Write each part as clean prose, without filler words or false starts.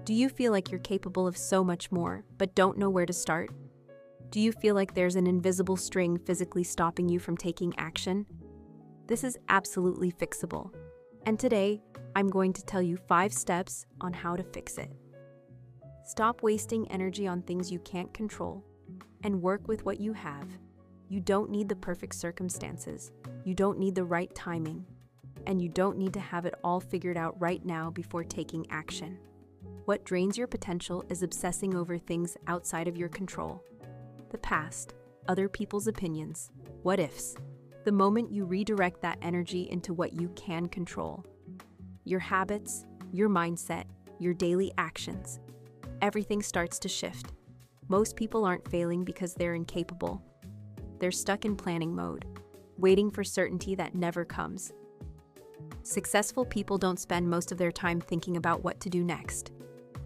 Do you feel like you're capable of so much more, but don't know where to start? Do you feel like there's an invisible string physically stopping you from taking action? This is absolutely fixable. And today, I'm going to tell you 5 steps on how to fix it. Stop wasting energy on things you can't control and work with what you have. You don't need the perfect circumstances. You don't need the right timing. And you don't need to have it all figured out right now before taking action. What drains your potential is obsessing over things outside of your control. The past, other people's opinions, what ifs. The moment you redirect that energy into what you can control, your habits, your mindset, your daily actions, everything starts to shift. Most people aren't failing because they're incapable. They're stuck in planning mode, waiting for certainty that never comes. Successful people don't spend most of their time thinking about what to do next.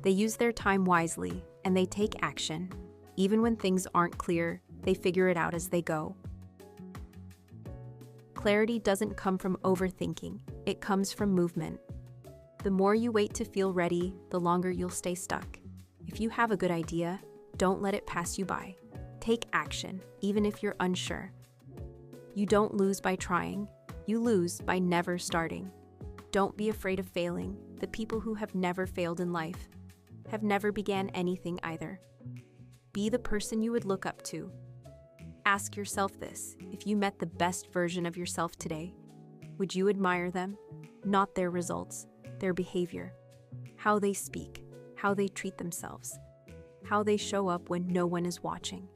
They use their time wisely, and they take action. Even when things aren't clear, they figure it out as they go. Clarity doesn't come from overthinking, it comes from movement. The more you wait to feel ready, the longer you'll stay stuck. If you have a good idea, don't let it pass you by. Take action, even if you're unsure. You don't lose by trying, you lose by never starting. Don't be afraid of failing. The people who have never failed in life have never began anything either. Be the person you would look up to. Ask yourself this: if you met the best version of yourself today, would you admire them? Not their results, their behavior, how they speak, how they treat themselves, how they show up when no one is watching.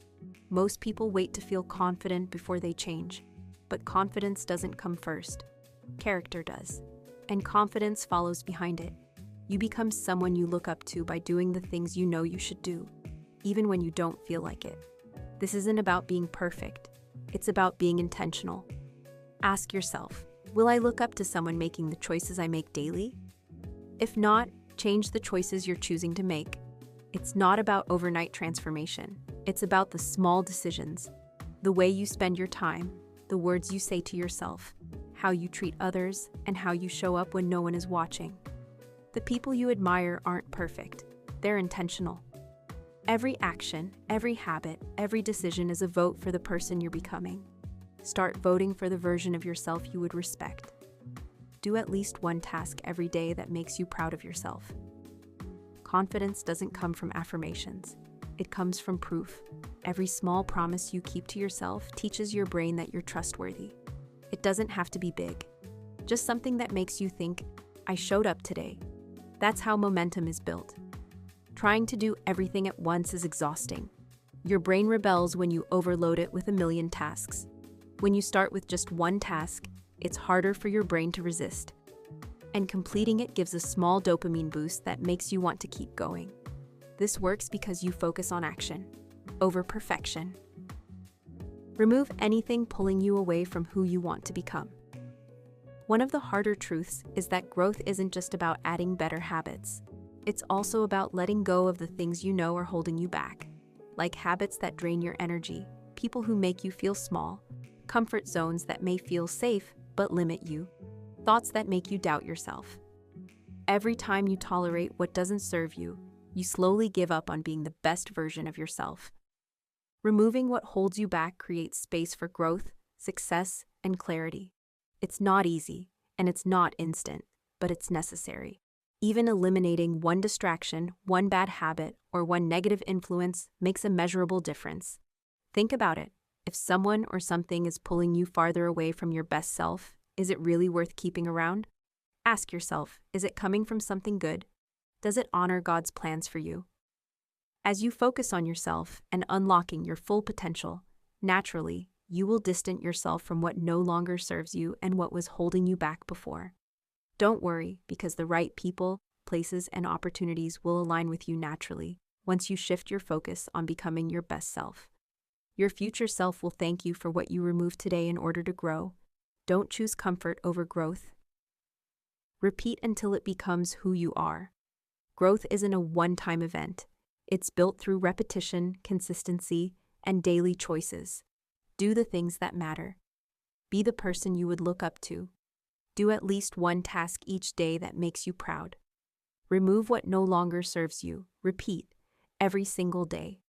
Most people wait to feel confident before they change, but confidence doesn't come first. Character does, and confidence follows behind it. You become someone you look up to by doing the things you know you should do, even when you don't feel like it. This isn't about being perfect. It's about being intentional. Ask yourself, will I look up to someone making the choices I make daily? If not, change the choices you're choosing to make. It's not about overnight transformation. It's about the small decisions, the way you spend your time, the words you say to yourself, how you treat others, and how you show up when no one is watching. The people you admire aren't perfect. They're intentional. Every action, every habit, every decision is a vote for the person you're becoming. Start voting for the version of yourself you would respect. Do at least one task every day that makes you proud of yourself. Confidence doesn't come from affirmations. It comes from proof. Every small promise you keep to yourself teaches your brain that you're trustworthy. It doesn't have to be big. Just something that makes you think, I showed up today. That's how momentum is built. Trying to do everything at once is exhausting. Your brain rebels when you overload it with a million tasks. When you start with just one task, it's harder for your brain to resist. And completing it gives a small dopamine boost that makes you want to keep going. This works because you focus on action, over perfection. Remove anything pulling you away from who you want to become. One of the harder truths is that growth isn't just about adding better habits. It's also about letting go of the things you know are holding you back, like habits that drain your energy, people who make you feel small, comfort zones that may feel safe but limit you, thoughts that make you doubt yourself. Every time you tolerate what doesn't serve you, you slowly give up on being the best version of yourself. Removing what holds you back creates space for growth, success, and clarity. It's not easy, and it's not instant, but it's necessary. Even eliminating one distraction, one bad habit, or one negative influence makes a measurable difference. Think about it. If someone or something is pulling you farther away from your best self, is it really worth keeping around? Ask yourself, is it coming from something good? Does it honor God's plans for you? As you focus on yourself and unlocking your full potential, naturally, you will distance yourself from what no longer serves you and what was holding you back before. Don't worry, because the right people, places, and opportunities will align with you naturally once you shift your focus on becoming your best self. Your future self will thank you for what you removed today in order to grow. Don't choose comfort over growth. Repeat until it becomes who you are. Growth isn't a one-time event. It's built through repetition, consistency, and daily choices. Do the things that matter. Be the person you would look up to. Do at least one task each day that makes you proud. Remove what no longer serves you. Repeat every single day.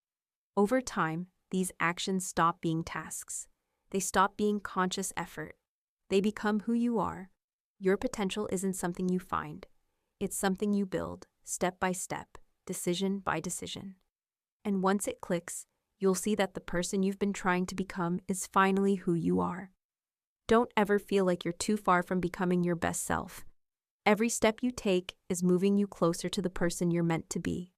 Over time, these actions stop being tasks. They stop being conscious effort. They become who you are. Your potential isn't something you find. It's something you build, step by step, decision by decision. And once it clicks, you'll see that the person you've been trying to become is finally who you are. Don't ever feel like you're too far from becoming your best self. Every step you take is moving you closer to the person you're meant to be.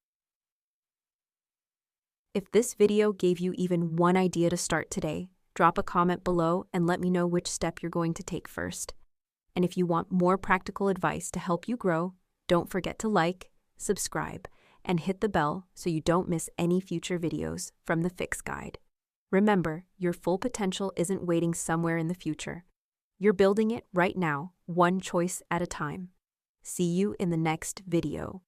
If this video gave you even one idea to start today, drop a comment below and let me know which step you're going to take first. And if you want more practical advice to help you grow, don't forget to like, subscribe, and hit the bell so you don't miss any future videos from The Fix Guide. Remember, your full potential isn't waiting somewhere in the future. You're building it right now, one choice at a time. See you in the next video.